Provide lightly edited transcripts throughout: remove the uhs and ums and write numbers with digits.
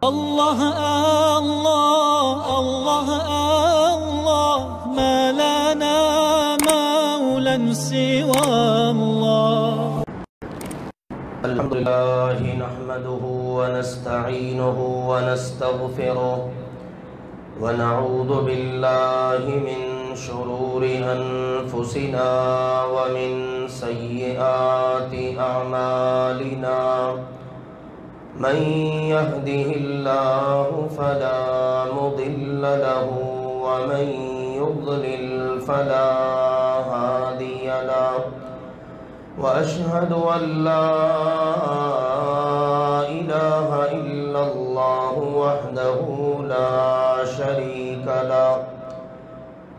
الله الله الله الله ما لنا مولا سوى الله. الحمد لله نحمده ونستعينه ونستغفره ونعوذ بالله من شرور أنفسنا ومن سيئات أعمالنا من يهده الله فلا مضل له ومن يضلل فلا هادي له وأشهد أن لا إله إلا الله وحده لا شريك له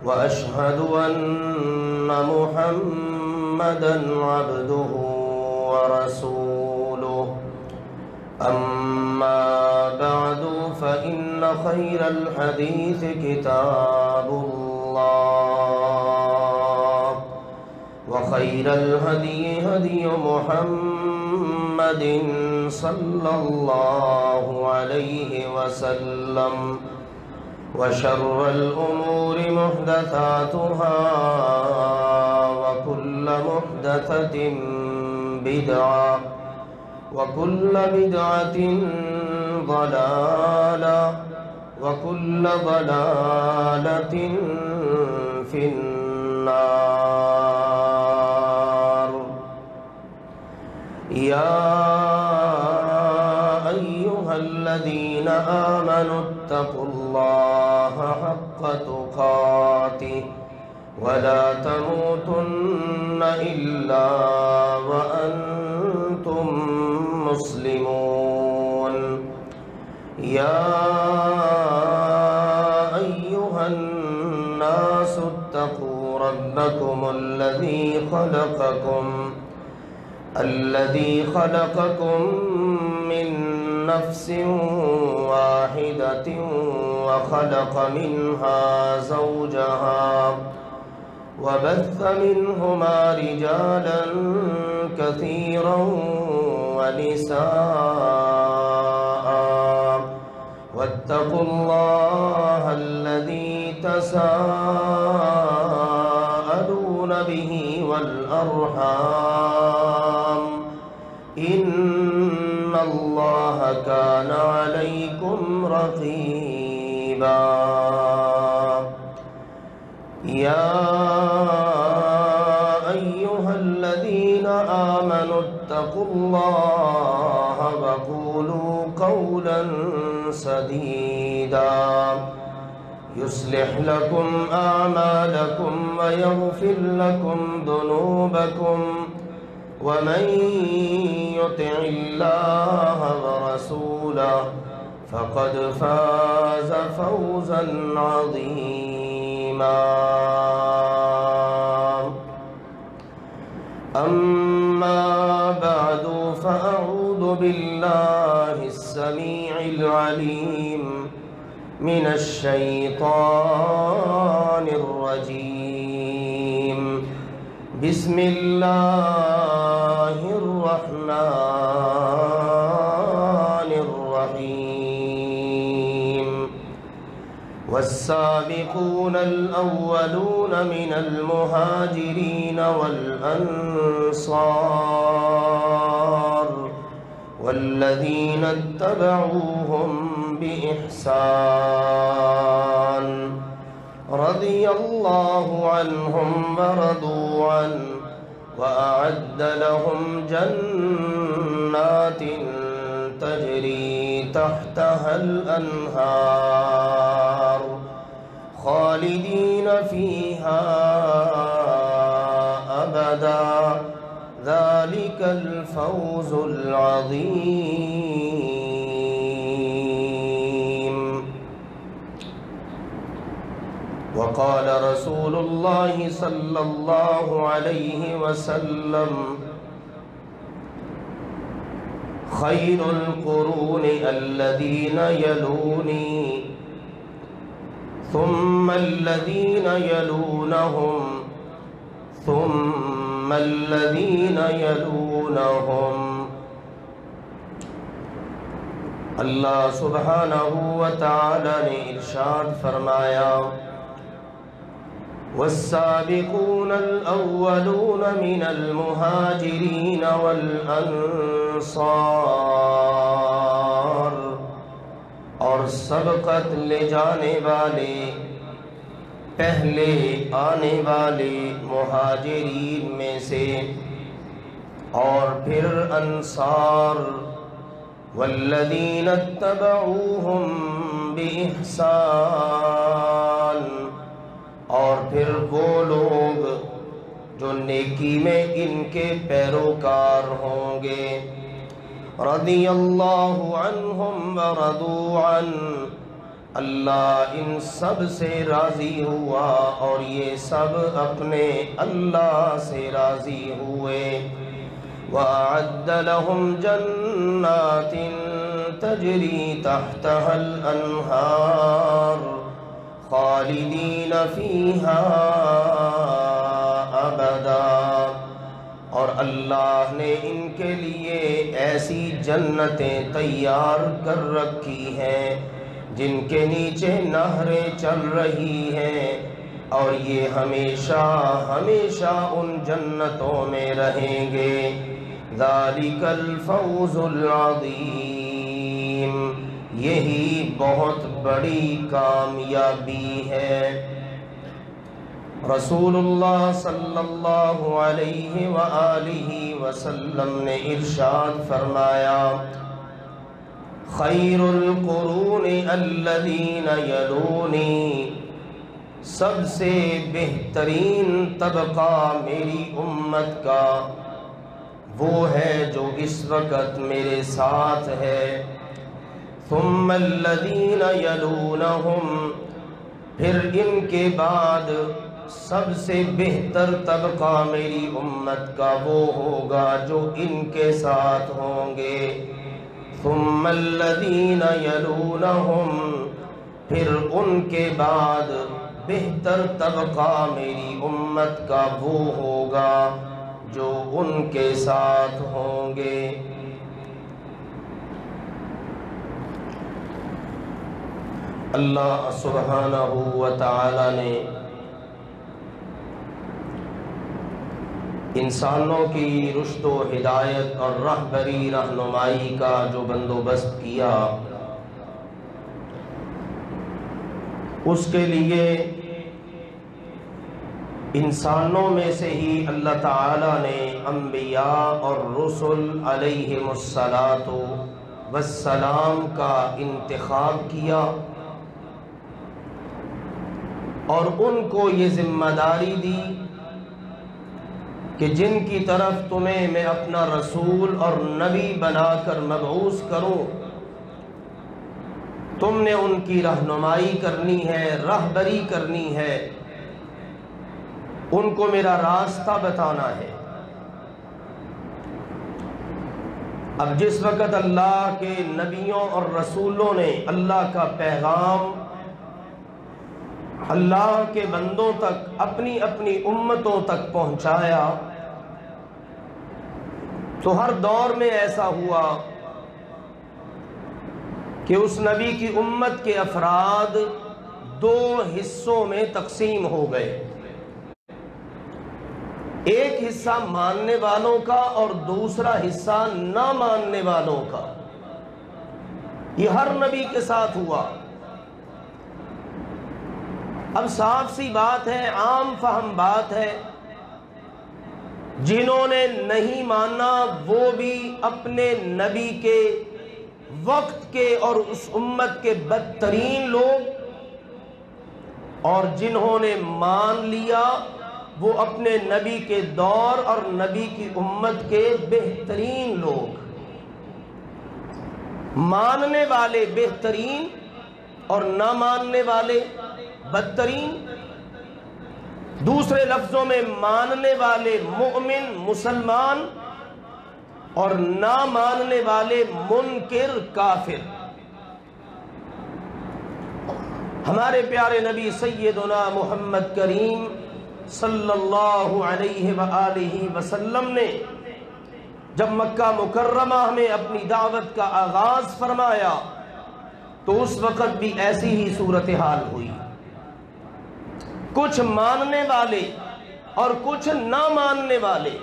وأشهد أن محمدًا عبده ورسوله. أما بعد فإن خير الحديث كتاب الله وخير الهدي هدي محمد صلى الله عليه وسلم وشر الأمور محدثاتها وكل محدثة بدعة وكل بدعة ضلالة وكل ضلالة في النار. يا أيها الذين آمنوا اتقوا الله حق تقاته ولا تموتن إلا وأنتم مسلمون. يا أيها الناس اتقوا ربكم الذي خلقكم من نفس واحدة وخلق منها زوجها وبث منهما رجالا كثيرا ونساء واتقوا الله الذي تساءلون به والأرحام إن الله كان عليكم رقيبا. يا أيها الذين آمنوا اتقوا الله وقولوا قولا سديدا يصلح لكم أعمالكم ويغفر لكم ذنوبكم ومن يطع الله ورسوله فقد فاز فوزا عظيما. أما بعد فأعوذ بالله السميع العليم من الشيطان الرجيم. بسم الله الرحمن الرحيم. والسابقون الأولون من المهاجرين والأنصار والذين اتبعوهم بإحسان رضي الله عنهم ورضوا عنه وأعد لهم جنات تجري تحتها الأنهار خالدين فيها أبدا ذلك الفوز العظيم. وقال رسول الله صلى الله عليه وسلم خير القرون الذين يلوني ثم الذين يلونهم ثم الذين يلونهم اللہ سبحانہ و تعالی نے ارشاد فرمایا والسابقون الأولون من المهاجرين والأنصار، اور سبقت لے جانے والے پہلے آنے والے مہاجرین میں سے اور پھر انصار، والذین اتبعوہم بإحسان، اور پھر وہ لوگ جو نیکی میں ان کے پیروکار ہوں گے، رضی اللہ عنہم ورضوا عنہ، اللہ ان سب سے راضی ہوا اور یہ سب اپنے اللہ سے راضی ہوئے، وَأَعَدَّ لَهُمْ جَنَّاتٍ تَجْرِي تَحْتَهَا الْأَنْهَارُ خالدین فیہا ابدا، اور اللہ نے ان کے لیے ایسی جنتیں تیار کر رکھی ہیں جن کے نیچے نہریں چل رہی ہیں، اور یہ ہمیشہ ہمیشہ ان جنتوں میں رہیں گے۔ ذالک الفوز العظیم، یہی بہت بڑی کامیابی ہے۔ رسول اللہ صلی اللہ علیہ وآلہ وسلم نے ارشاد فرمایا خیر القرون الذین یلونی، سب سے بہترین طبقہ میری امت کا وہ ہے جو اس وقت میرے ساتھ ہے، ثم الذین یلونہم، پھر ان کے بعد سب سے بہتر طبقہ میری امت کا وہ ہوگا جو ان کے ساتھ ہوں گے، ثم الذین یلونہم، پھر ان کے بعد بہتر طبقہ میری امت کا وہ ہوگا جو ان کے ساتھ ہوں گے۔ اللہ سبحانہ و تعالی نے انسانوں کی رشد و ہدایت اور رہبری رہنمائی کا جو بندوبست کیا، اس کے لیے انسانوں میں سے ہی اللہ تعالی نے انبیاء اور رسل علیہم الصلاۃ والسلام کا انتخاب کیا، اور ان کو یہ ذمہ داری دی کہ جن کی طرف تمہیں میں اپنا رسول اور نبی بنا کر مبعوث کروں، تم نے ان کی رہنمائی کرنی ہے، رہبری کرنی ہے، ان کو میرا راستہ بتانا ہے۔ اب جس وقت اللہ کے نبیوں اور رسولوں نے اللہ کا پیغام اللہ کے بندوں تک اپنی اپنی امتوں تک پہنچایا، تو ہر دور میں ایسا ہوا کہ اس نبی کی امت کے افراد دو حصوں میں تقسیم ہو گئے، ایک حصہ ماننے والوں کا اور دوسرا حصہ نہ ماننے والوں کا۔ یہ ہر نبی کے ساتھ ہوا۔ اب صاف سی بات ہے، عام فہم بات ہے، جنہوں نے نہیں مانا وہ بھی اپنے نبی کے وقت کے اور اس امت کے بدترین لوگ، اور جنہوں نے مان لیا وہ اپنے نبی کے دور اور نبی کی امت کے بہترین لوگ۔ ماننے والے بہترین اور نہ ماننے والے بدترین۔ دوسرے لفظوں میں ماننے والے مؤمن مسلمان اور نہ ماننے والے منکر کافر۔ ہمارے پیارے نبی سیدنا محمد کریم صلی اللہ علیہ وآلہ وسلم نے جب مکہ مکرمہ میں اپنی دعوت کا آغاز فرمایا تو اس وقت بھی ایسی ہی صورتحال ہوئی. کچھ ماننے والے اور کچھ نہ ماننے والے.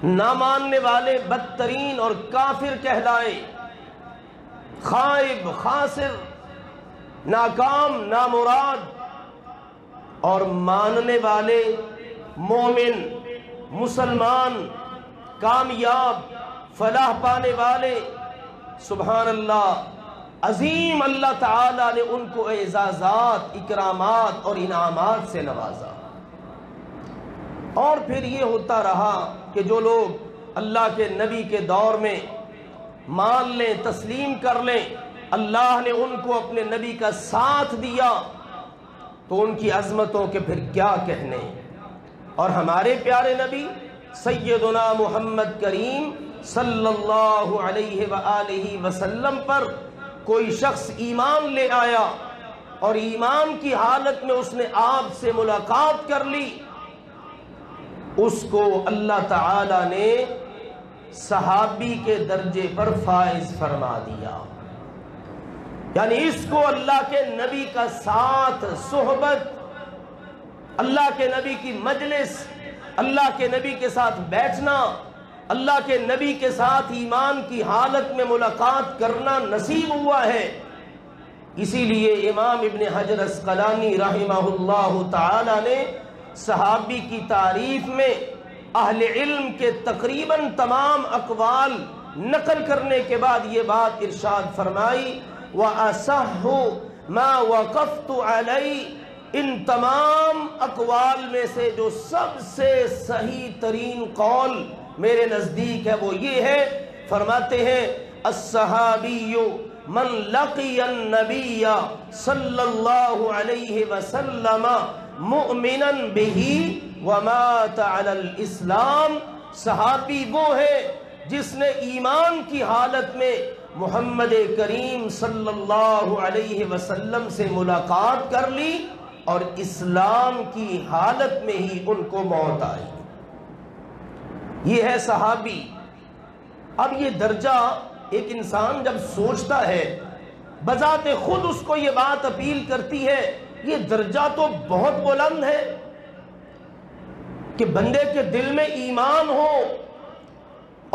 نہ ماننے والے بدترین اور کافر کہلائے، خائب، خاسر، ناکام، نامراد. اور ماننے والے مومن، مسلمان، کامیاب، فلاح پانے والے. سبحان اللہ، عظیم اللہ تعالیٰ نے ان کو اعزازات، اکرامات اور انعامات سے نوازا. اور پھر یہ ہوتا رہا کہ جو لوگ اللہ کے نبی کے دور میں مان لیں، تسلیم کر لیں، اللہ نے ان کو اپنے نبی کا ساتھ دیا تو ان کی عظمتوں کے پھر کیا کہنے. اور ہمارے پیارے نبی سیدنا محمد کریم صلی اللہ علیہ وآلہ وسلم پر کوئی شخص ایمان لے آیا اور ایمان کی حالت میں اس نے آپ سے ملاقات کر لی، اس کو اللہ تعالی نے صحابی کے درجے پر فائز فرما دیا. یعنی اس کو اللہ کے نبی کا ساتھ، صحبت، اللہ کے نبی کی مجلس، اللہ کے نبی کے ساتھ بیٹھنا، اللہ کے نبی کے ساتھ ایمان کی حالت میں ملاقات کرنا نصیب ہوا ہے. اسی لیے امام ابن حجر عسقلانی رحمہ اللہ تعالی نے صحابی کی تعریف میں اہل علم کے تقریباً تمام اقوال نقل کرنے کے بعد یہ بات ارشاد فرمائی، وَأَصَحُّ مَا وَقَفْتُ عَلَيْهِ. ان تمام اقوال میں سے جو سب سے صحیح ترین قول میرے نزدیک ہے وہ یہ ہے، فرماتے ہیں الصحابی من لقی النبی صلی اللہ علیہ وسلم مؤمنا بہ ومات علی الاسلام. صحابی وہ ہے جس نے ایمان کی حالت میں محمد کریم صلی اللہ علیہ وسلم سے ملاقات کر لی اور اسلام کی حالت میں ہی ان کو موت آئی. یہ ہے صحابی. اب یہ درجہ ایک انسان جب سوچتا ہے، بذات خود اس کو یہ بات اپیل کرتی ہے، یہ درجہ تو بہت بلند ہے کہ بندے کے دل میں ایمان ہو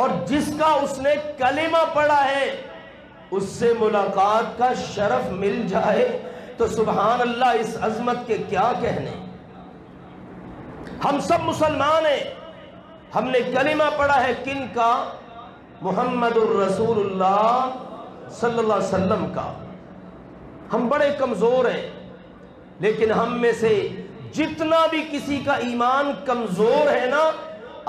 اور جس کا اس نے کلمہ پڑھا ہے اس سے ملاقات کا شرف مل جائے تو سبحان اللہ، اس عظمت کے کیا کہنے. ہم سب مسلمان ہیں، ہم نے کلمہ پڑھا ہے کن کا؟ محمد الرسول اللہ صلی اللہ علیہ وسلم کا. ہم بڑے کمزور ہیں، لیکن ہم میں سے جتنا بھی کسی کا ایمان کمزور ہے نا،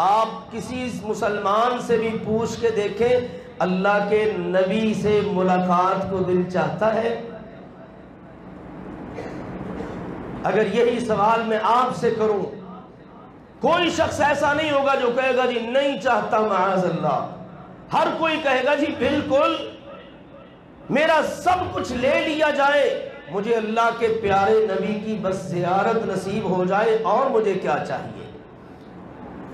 آپ کسی مسلمان سے بھی پوچھ کے دیکھیں اللہ کے نبی سے ملاقات کو دل چاہتا ہے؟ اگر یہی سوال میں آپ سے کروں، کوئی شخص ایسا نہیں ہوگا جو کہے گا جی نہیں چاہتا، معاذ اللہ. ہر کوئی کہے گا جی بالکل، میرا سب کچھ لے لیا جائے، مجھے اللہ کے پیارے نبی کی بس زیارت نصیب ہو جائے، اور مجھے کیا چاہیے.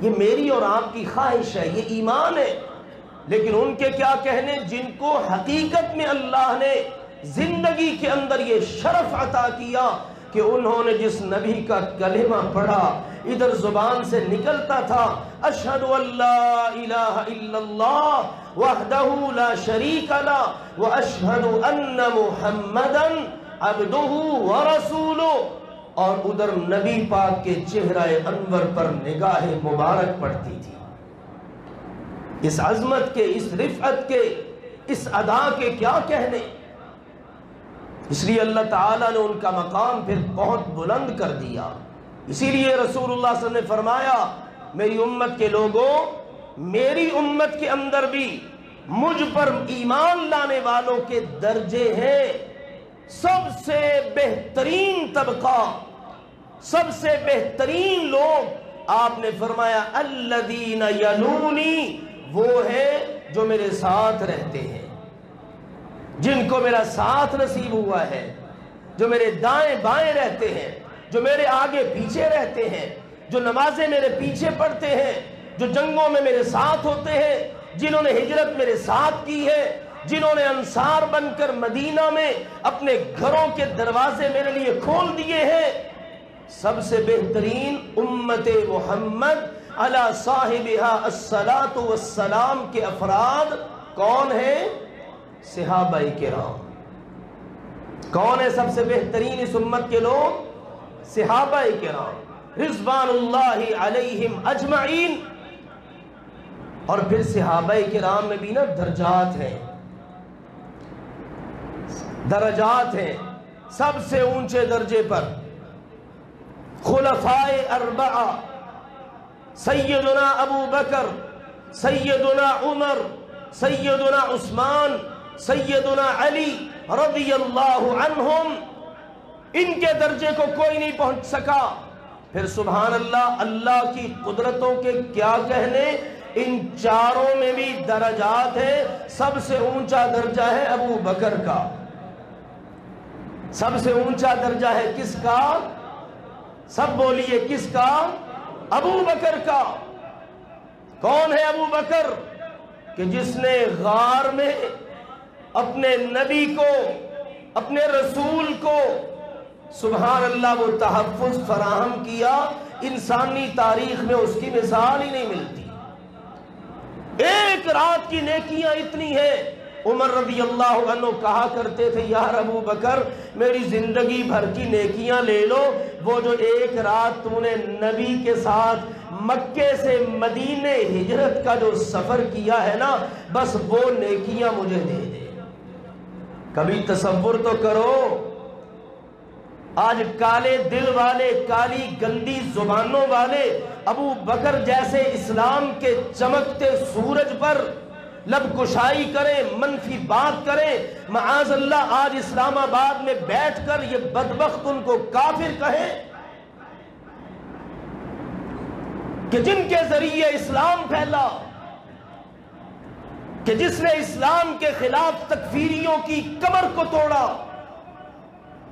یہ میری اور آپ کی خواہش ہے، یہ ایمان ہے. لیکن ان کے کیا کہنے جن کو حقیقت میں اللہ نے زندگی کے اندر یہ شرف عطا کیا کہ انہوں نے جس نبی کا کلمہ پڑھا، ادھر زبان سے نکلتا تھا اشہد ان لا الہ الا اللہ وحدہ لا شریک لہ واشہد ان محمدا عبدہ ورسولہ، اور ادھر نبی پاک کے چہرہ انور پر نگاہ مبارک پڑتی تھی. اس عظمت کے، اس رفعت کے، اس ادا کے کیا کہنے. اس لیے اللہ تعالیٰ نے ان کا مقام پھر بہت بلند کر دیا. اسی لیے رسول اللہ صلی اللہ علیہ وسلم نے فرمایا، میری امت کے لوگوں، میری امت کے اندر بھی مجھ پر ایمان لانے والوں کے درجے ہیں. سب سے بہترین طبقہ، سب سے بہترین لوگ، آپ نے فرمایا الذین یلونی، وہ ہیں جو میرے ساتھ رہتے ہیں، جن کو میرا ساتھ نصیب ہوا ہے، جو میرے دائیں بائیں رہتے ہیں، جو میرے آگے پیچھے رہتے ہیں، جو نمازیں میرے پیچھے پڑھتے ہیں، جو جنگوں میں میرے ساتھ ہوتے ہیں، جنہوں نے ہجرت میرے ساتھ کی ہے، جنہوں نے انصار بن کر مدینہ میں اپنے گھروں کے دروازے میرے لیے کھول دیے ہیں، سب سے بہترین امت محمد علی صاحبہا الصلاۃ والسلام کے افراد کون ہیں؟ صحابہ کرام۔ کون ہے سب سے بہترین اس امت کے لوگ؟ صحابہ کرام رضوان اللہ علیہم اجمعین۔ اور پھر صحابہ کرام میں بھی نا درجات ہیں، درجات ہیں۔ سب سے اونچے درجے پر خلفائے اربعہ، سیدنا ابو بکر، سیدنا عمر، سیدنا عثمان، سیدنا علی رضی اللہ عنہم، ان کے درجے کو کوئی نہیں پہنچ سکا۔ پھر سبحان اللہ، اللہ کی قدرتوں کے کیا کہنے، ان چاروں میں بھی درجات ہیں۔ سب سے اونچا درجہ ہے ابو بکر کا، سب سے اونچا درجہ ہے کس کا؟ سب بولیے کس کا؟ ابو بکر کا۔ کون ہے ابو بکر؟ کہ جس نے غار میں اپنے نبی کو، اپنے رسول کو سبحان اللہ وہ تحفظ فراہم کیا، انسانی تاریخ میں اس کی مثال ہی نہیں ملتی۔ ایک رات کی نیکیاں اتنی ہیں، عمر رضی اللہ عنہ کہا کرتے تھے یار ابو بکر میری زندگی بھر کی نیکیاں لے لو، وہ جو ایک رات تو نے نبی کے ساتھ مکے سے مدینے ہجرت کا جو سفر کیا ہے نا، بس وہ نیکیاں مجھے دے دے۔ کبھی تصور تو کرو، آج کالے دل والے، کالی گندی زبانوں والے ابو بکر جیسے اسلام کے چمکتے سورج پر لب کشائی کریں، منفی بات کریں، معاذ اللہ آج اسلام آباد میں بیٹھ کر یہ بدبخت ان کو کافر کہیں، کہ جن کے ذریعے اسلام پھیلا، کہ جس نے اسلام کے خلاف تکفیریوں کی کمر کو توڑا۔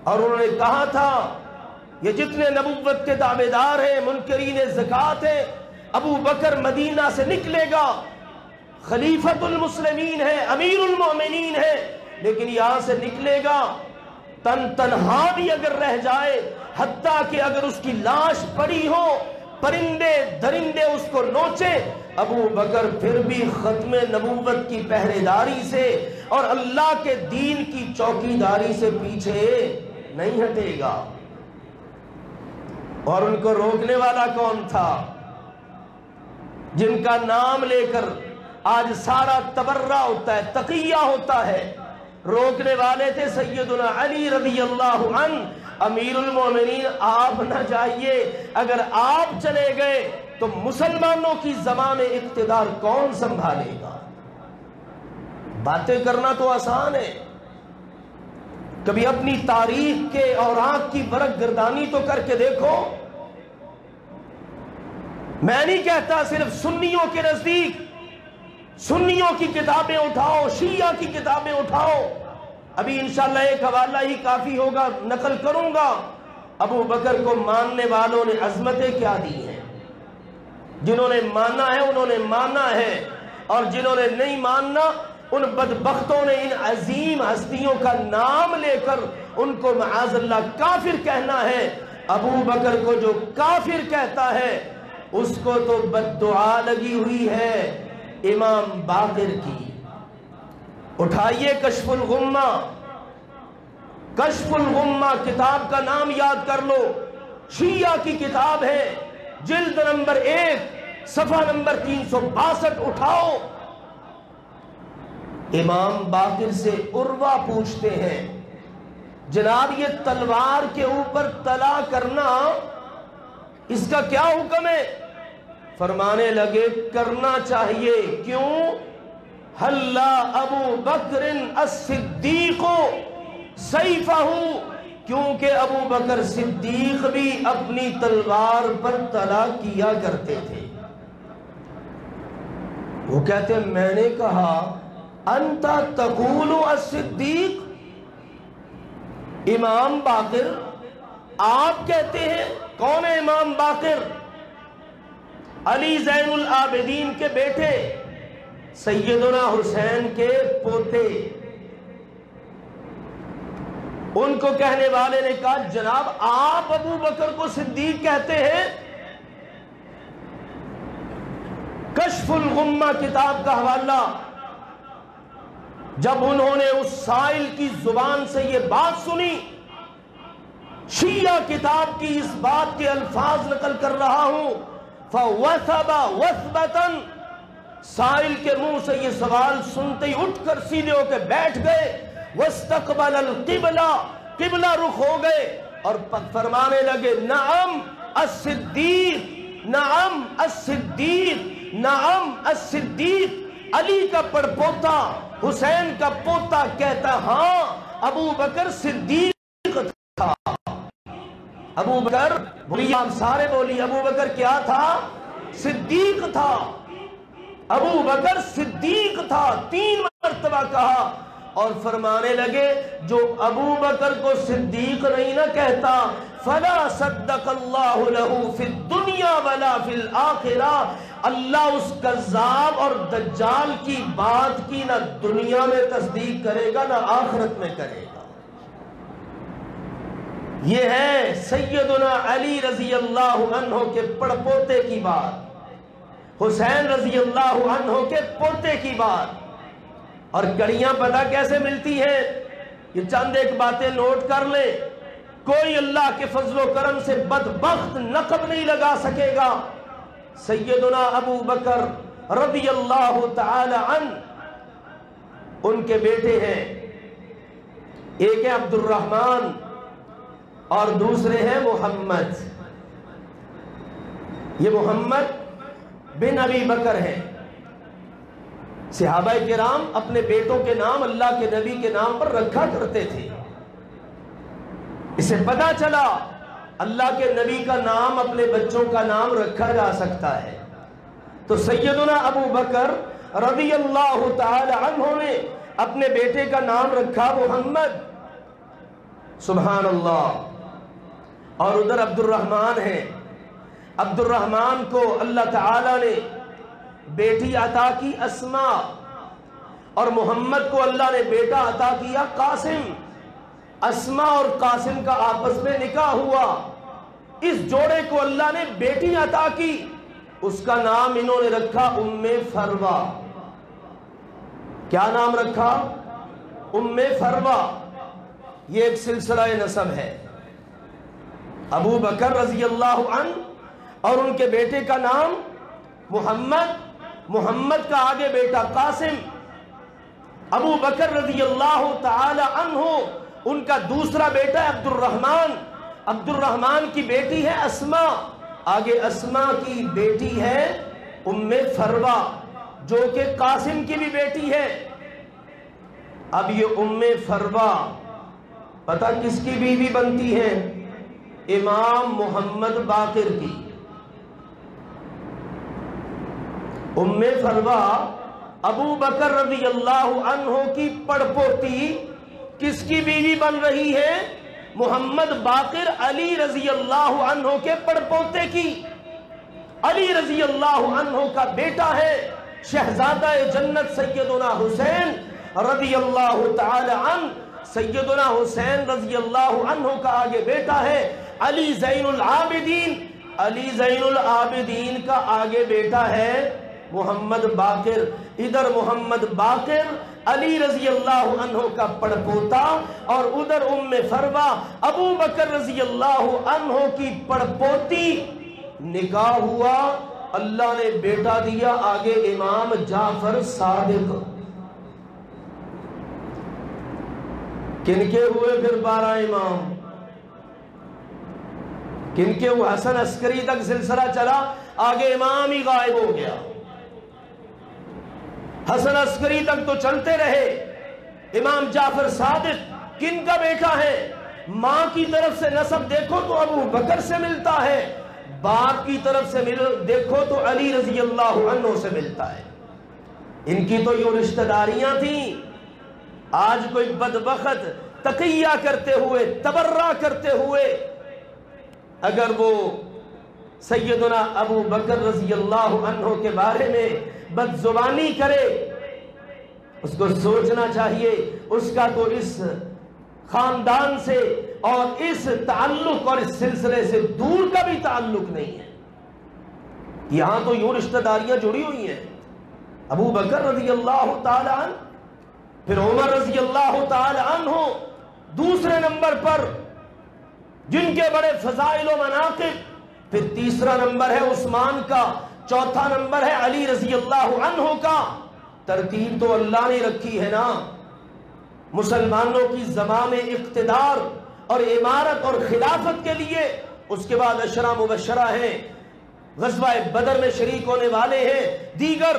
اور انہوں نے کہا تھا یہ جتنے نبوت کے دعوے دار ہیں، منکرین زکوٰۃ ہیں، ابو بکر مدینہ سے نکلے گا، خلیفۃ المسلمین ہے، امیر المؤمنین ہے، لیکن یہاں سے نکلے گا تن تنہا بھی اگر رہ جائے، حتیٰ کہ اگر اس کی لاش پڑی ہو، پرندے درندے اس کو نوچے، ابو بکر پھر بھی ختم نبوت کی پہرے داری سے اور اللہ کے دین کی چوکی داری سے پیچھے نہیں ہٹے گا۔ اور ان کو روکنے والا کون تھا؟ جن کا نام لے کر آج سارا تبرہ ہوتا ہے، تقیہ ہوتا ہے، روکنے والے تھے سیدنا علی رضی اللہ عنہ، امیر المومنین آپ نہ جائیے، اگر آپ چلے گئے تو مسلمانوں کی زمان اقتدار کون سنبھالے گا؟ باتیں کرنا تو آسان ہے، کبھی اپنی تاریخ کے اوراق کی ورق گردانی تو کر کے دیکھو۔ میں نہیں کہتا صرف سنیوں کے نزدیک، سنیوں کی کتابیں اٹھاؤ، شیعہ کی کتابیں اٹھاؤ، ابھی انشاءاللہ ایک حوالہ ہی کافی ہوگا، نقل کروں گا۔ ابو بکر کو ماننے والوں نے عظمتیں کیا دی ہیں، جنہوں نے مانا ہے انہوں نے مانا ہے، اور جنہوں نے نہیں ماننا ان بدبختوں نے ان عظیم ہستیوں کا نام لے کر ان کو معاذ اللہ کافر کہنا ہے۔ ابو بکر کو جو کافر کہتا ہے اس کو تو بددعا لگی ہوئی ہے امام باقر کی۔ اٹھائیے کشف الغمہ، کشف الغمہ کتاب کا نام یاد کر لو، شیعہ کی کتاب ہے، جلد نمبر 1 صفحہ نمبر 362 اٹھاؤ۔ امام باقر سے عروہ پوچھتے ہیں جناب یہ تلوار کے اوپر تلا کرنا اس کا کیا حکم ہے؟ فرمانے لگے کرنا چاہیے، کیوں؟ حلا ابو بکر الصدیق سیفہ، کیونکہ ابو بکر صدیق بھی اپنی تلوار پر تلا کیا کرتے تھے۔ وہ کہتے ہیں میں نے کہا انت تقول الصدیق، امام باقر آپ کہتے ہیں؟ کون ہے امام باقر؟ علی زین العابدین کے بیٹے سیدنا حسین کے پوتے، ان کو کہنے والے نے کہا جناب آپ ابو بکر کو صدیق کہتے ہیں؟ کشف الغمہ کتاب کا حوالہ، جب انہوں نے اس سائل کی زبان سے یہ بات سنی، شیعہ کتاب کی اس بات کے الفاظ نقل کر رہا ہوں، فَوَثَبَ وَثْبَتًا، سائل کے منہ سے یہ سوال سنتے ہی اٹھ کر سیدھے ہو کے بیٹھ گئے، وَاسْتَقْبَلَ الْقِبْلَةَ، قبلہ رخ ہو گئے اور فرمانے لگے نعم الصدیق، نعم الصدیق، نعم الصدیق، علی کا پڑپوتا حسین کا پوتا کہتا ہاں ابو بکر صدیق تھا۔ ابو بکر بولی، آپ سارے بولی، ابو بکر کیا تھا؟ صدیق تھا، ابو بکر صدیق تھا، 3 مرتبہ کہا اور فرمانے لگے جو ابو بکر کو صدیق نہیں نہ کہتا فلا صدق اللہ لہ فی الدنیا ولا فی الآخرہ، اللہ اس کذاب اور دجال کی بات کی نہ دنیا میں تصدیق کرے گا نہ آخرت میں کرے گا۔ یہ ہے سیدنا علی رضی اللہ عنہ کے پڑپوتے کی بات، حسین رضی اللہ عنہ کے پوتے کی بات۔ اور کڑیاں پتہ کیسے ملتی ہیں؟ یہ چند ایک باتیں نوٹ کر لیں، کوئی اللہ کے فضل و کرم سے بدبخت نقب نہیں لگا سکے گا۔ سیدنا ابو بکر رضی اللہ تعالی عنہ، ان کے بیٹے ہیں، ایک ہے عبد الرحمن اور دوسرے ہیں محمد۔ یہ محمد بن ابی بکر ہے۔ صحابہ کرام اپنے بیٹوں کے نام اللہ کے نبی کے نام پر رکھا کرتے تھے۔ اسے پتہ چلا اللہ کے نبی کا نام اپنے بچوں کا نام رکھا جا سکتا ہے، تو سیدنا ابو بکر رضی اللہ تعالی عنہ نے اپنے بیٹے کا نام رکھا محمد، سبحان اللہ۔ اور ادھر عبد الرحمن ہے، عبد الرحمن کو اللہ تعالی نے بیٹی عطا کی اسما، اور محمد کو اللہ نے بیٹا عطا کیا قاسم۔ اسما اور قاسم کا آپس میں نکاح ہوا، اس جوڑے کو اللہ نے بیٹی عطا کی، اس کا نام انہوں نے رکھا ام فروہ۔ کیا نام رکھا؟ ام فروہ۔ یہ ایک سلسلہ نسب ہے، ابو بکر رضی اللہ عنہ اور ان کے بیٹے کا نام محمد، محمد کا آگے بیٹا قاسم، ابو بکر رضی اللہ تعالی عنہ ان کا دوسرا بیٹا ہے عبد الرحمن، عبد الرحمن کی بیٹی ہے اسما، آگے اسما کی بیٹی ہے ام فروہ جو کہ قاسم کی بھی بیٹی ہے۔ اب یہ ام فروہ پتہ کس کی بیوی بنتی ہے؟ امام محمد باقر کی۔ ام فروہ ابو بکر رضی اللہ عنہ کی پڑپوتی کس کی بیوی بن رہی ہے؟ محمد باقر علی رضی اللہ عنہ کے پڑپوتے کی۔ علی رضی اللہ عنہ کا بیٹا ہے شہزادہ جنت سیدنا حسین رضی اللہ تعالی عنہ۔ سیدنا حسین رضی اللہ عنہ کا آگے بیٹا ہے علی زین العابدین، علی زین العابدین کا آگے بیٹا ہے محمد باقر۔ ادھر محمد باقر علی رضی اللہ عنہ کا پڑپوتا اور ادھر ام فروہ ابو بکر رضی اللہ عنہ کی پڑپوتی، نکاح ہوا، اللہ نے بیٹا دیا آگے امام جعفر صادق۔ کن کے ہوئے پھر 12 امام؟ کن کے ہوئے؟ حسن عسکری تک سلسلہ چلا، آگے امام ہی غائب ہو گیا۔ حسن عسکری تک تو چلتے رہے، امام جعفر صادق کن کا بیٹا ہے؟ ماں کی طرف سے نسب دیکھو تو ابو بکر سے ملتا ہے، باپ کی طرف سے دیکھو تو علی رضی اللہ عنہ سے ملتا ہے۔ ان کی تو یہ رشتہ داریاں تھیں۔ آج کوئی بدبخت تقیہ کرتے ہوئے، تبرہ کرتے ہوئے اگر وہ سیدنا ابو بکر رضی اللہ عنہ کے بارے میں بدزبانی کرے، اس کو سوچنا چاہیے اس کا تو اس خاندان سے اور اس تعلق اور اس سلسلے سے دور کا بھی تعلق نہیں ہے۔ یہاں تو یوں رشتہ داریاں جڑی ہوئی ہیں، ابو بکر رضی اللہ تعالی عنہ، پھر عمر رضی اللہ تعالی عنہ دوسرے نمبر پر جن کے بڑے فضائل و مناقب، پھر تیسرا نمبر ہے عثمان کا، چوتھا نمبر ہے علی رضی اللہ عنہ کا۔ ترتیب تو اللہ نے رکھی ہے نا۔ مسلمانوں کی زمام اقتدار اور امارت اور خلافت کے لیے اس کے بعد عشرہ مبشرہ ہیں، غزوہ بدر میں شریک ہونے والے ہیں، دیگر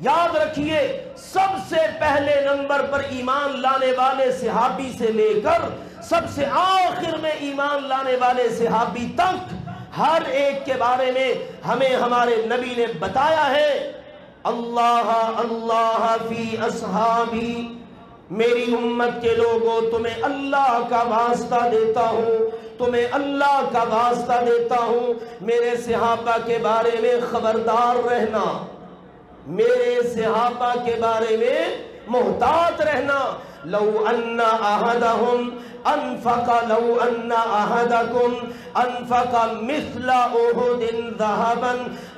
یاد رکھیے سب سے پہلے نمبر پر ایمان لانے والے صحابی سے لے کر سب سے آخر میں ایمان لانے والے صحابی تک ہر ایک کے بارے میں ہمیں ہمارے نبی نے بتایا ہے، اللہ اللہ فی اصحابی، میری امت کے لوگوں تمہیں اللہ کا واسطہ دیتا ہوں، تمہیں اللہ کا واسطہ دیتا ہوں، میرے صحابہ کے بارے میں خبردار رہنا، میرے صحابہ کے بارے میں محتاط رہنا۔ لو ان احدهم انفق لو ان احدكم انفق مثل احد ذهبا،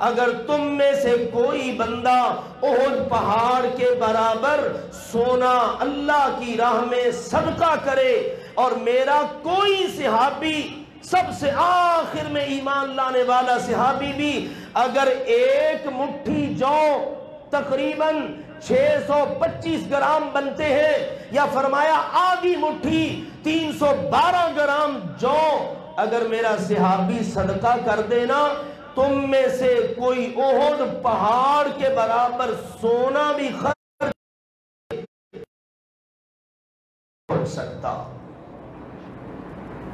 اگر تم میں سے کوئی بندہ احد پہاڑ کے برابر سونا اللہ کی راہ میں صدقہ کرے، اور میرا کوئی صحابی سب سے آخر میں ایمان لانے والا صحابی بھی اگر ایک مٹھی جو تقریباً 625 گرام بنتے ہیں، یا فرمایا آدھی مٹھی 312 گرام جو اگر میرا صحابی صدقہ کر دینا، تم میں سے کوئی احد پہاڑ کے برابر سونا بھی خرچ ہو سکتا۔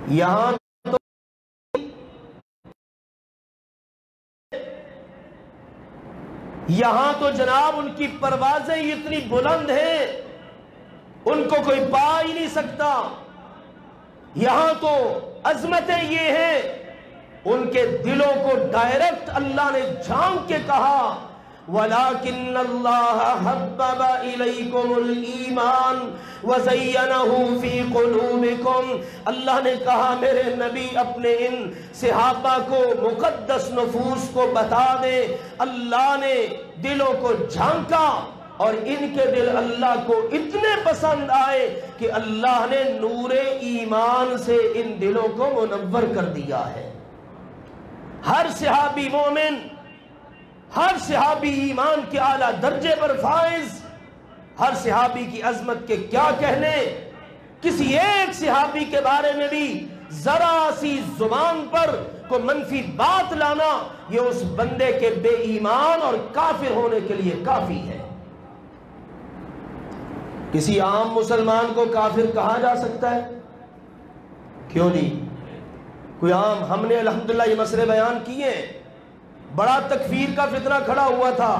یہاں تو جناب ان کی پروازیں اتنی بلند ہیں ان کو کوئی پا ہی نہیں سکتا۔ یہاں تو عظمتیں یہ ہیں، ان کے دلوں کو ڈائریکٹ اللہ نے جھانک کے کہا وَلَكِنَّ اللَّهَ حَبَّبَ إِلَيْكُمُ الْإِيمَانَ وَزَيَّنَهُ فِي قُلُوبِكُمْ، اللہ نے کہا میرے نبی اپنے ان صحابہ کو مقدس نفوس کو بتا دے، اللہ نے دلوں کو جھانکا اور ان کے دل اللہ کو اتنے پسند آئے کہ اللہ نے نور ایمان سے ان دلوں کو منور کر دیا ہے۔ ہر صحابی مومن، ہر صحابی ایمان کے اعلیٰ درجے پر فائز، ہر صحابی کی عظمت کے کیا کہنے، کسی ایک صحابی کے بارے میں بھی ذرا سی زبان پر کوئی منفی بات لانا یہ اس بندے کے بے ایمان اور کافر ہونے کے لیے کافی ہے۔ کسی عام مسلمان کو کافر کہا جا سکتا ہے؟ کیوں نہیں؟ کوئی عام، ہم نے الحمدللہ یہ مسئلے بیان کیے، بڑا تکفیر کا فتنہ کھڑا ہوا تھا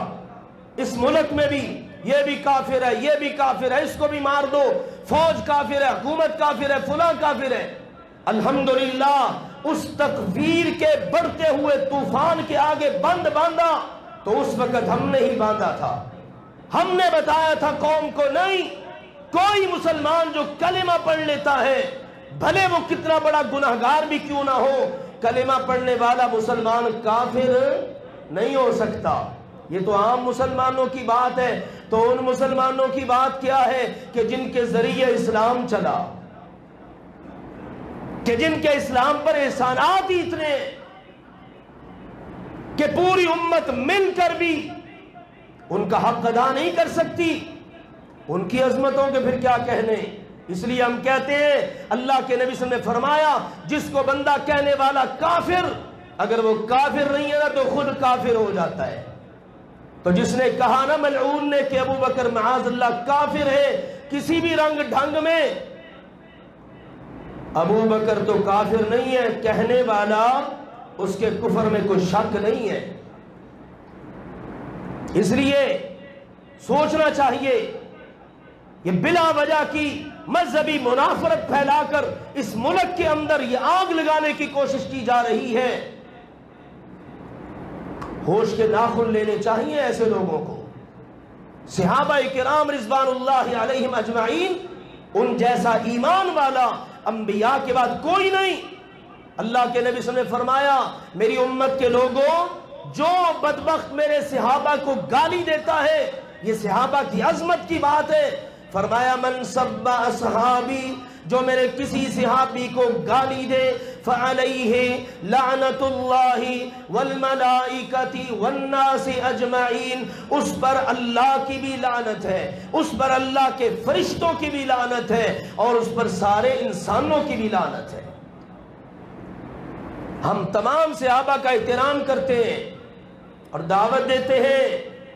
اس ملک میں بھی، یہ بھی کافر ہے، یہ بھی کافر ہے، اس کو بھی مار دو، فوج کافر ہے، حکومت کافر ہے، فلاں کافر ہے۔ الحمدللہ اس تکفیر کے بڑھتے ہوئے طوفان کے آگے بند باندھا تو اس وقت ہم نے ہی باندھا تھا، ہم نے بتایا تھا قوم کو نہیں، کوئی مسلمان جو کلمہ پڑھ لیتا ہے بھلے وہ کتنا بڑا گناہگار بھی کیوں نہ ہو، کلمہ پڑھنے والا مسلمان کافر نہیں ہو سکتا۔ یہ تو عام مسلمانوں کی بات ہے، تو ان مسلمانوں کی بات کیا ہے کہ جن کے ذریعے اسلام چلا، کہ جن کے اسلام پر احسانات ہی اتنے کہ پوری امت مل کر بھی ان کا حق ادا نہیں کر سکتی، ان کی عظمتوں کے پھر کیا کہنے۔ اس لیے ہم کہتے ہیں اللہ کے نبی صلی اللہ علیہ وسلم نے فرمایا جس کو بندہ کہنے والا کافر، اگر وہ کافر نہیں ہے نا تو خود کافر ہو جاتا ہے۔ تو جس نے کہا نا ملعون نے کہ ابو بکر معاذ اللہ کافر ہے کسی بھی رنگ ڈھنگ میں، ابو بکر تو کافر نہیں ہے، کہنے والا اس کے کفر میں کوئی شک نہیں ہے۔ اس لیے سوچنا چاہیے یہ بلا وجہ کی مذہبی منافرت پھیلا کر اس ملک کے اندر یہ آگ لگانے کی کوشش کی جا رہی ہے، ہوش کے ناخن لینے چاہیے ایسے لوگوں کو۔ صحابہ کرام رضوان اللہ علیہم اجمعین، ان جیسا ایمان والا انبیاء کے بعد کوئی نہیں۔ اللہ کے نبی صلی اللہ علیہ وسلم نے فرمایا میری امت کے لوگوں، جو بدبخت میرے صحابہ کو گالی دیتا ہے، یہ صحابہ کی عظمت کی بات ہے، فرمایا من سب اصحابی، جو میرے کسی صحابی کو گالی دے فعلیہ لعنت اللہ والملائکۃ والناس اجمعین، اس پر اللہ کی بھی لعنت ہے، اس پر اللہ کے فرشتوں کی بھی لعنت ہے، اور اس پر سارے انسانوں کی بھی لعنت ہے۔ ہم تمام صحابہ کا احترام کرتے ہیں اور دعوت دیتے ہیں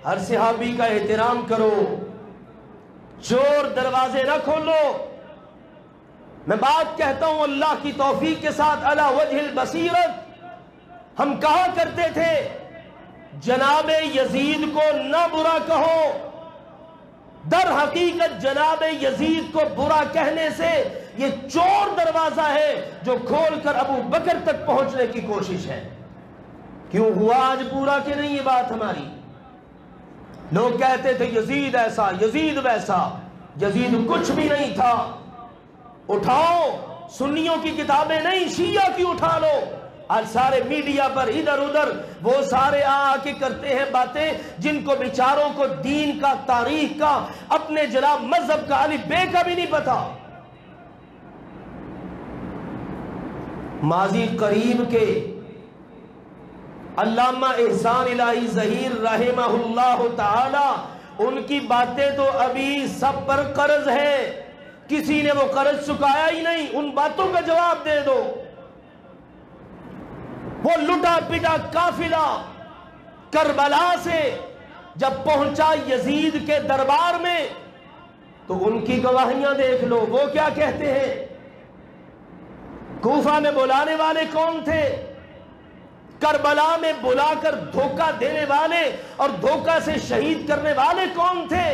ہر صحابی کا احترام کرو، چور دروازے نہ کھولو۔ میں بات کہتا ہوں اللہ کی توفیق کے ساتھ علی وجہ البصیرت، ہم کہا کرتے تھے جناب یزید کو نہ برا کہو، در حقیقت جناب یزید کو برا کہنے سے یہ چور دروازہ ہے جو کھول کر ابو بکر تک پہنچنے کی کوشش ہے۔ کیوں ہوا آج پورا کہ نہیں یہ بات ہماری؟ لوگ کہتے تھے یزید ایسا، یزید ویسا، یزید کچھ بھی نہیں تھا۔ اٹھاؤ سنیوں کی کتابیں نہیں، شیعہ کی اٹھا لو۔ آج سارے میڈیا پر ادھر ادھر وہ سارے آ کے کرتے ہیں باتیں جن کو بیچاروں کو دین کا، تاریخ کا، اپنے جناب مذہب کا الف بے کا بھی نہیں پتا۔ ماضی قریب کے علامہ احسان الہی ظہیر رحمہ اللہ تعالی، ان کی باتیں تو ابھی سب پر قرض ہے، کسی نے وہ قرض چکایا ہی نہیں، ان باتوں کا جواب دے دو۔ وہ لٹا پٹا قافلہ کربلا سے جب پہنچا یزید کے دربار میں تو ان کی گواہیاں دیکھ لو، وہ کیا کہتے ہیں۔ کوفہ میں بلانے والے کون تھے؟ کربلا میں بلا کر دھوکہ دینے والے اور دھوکہ سے شہید کرنے والے کون تھے؟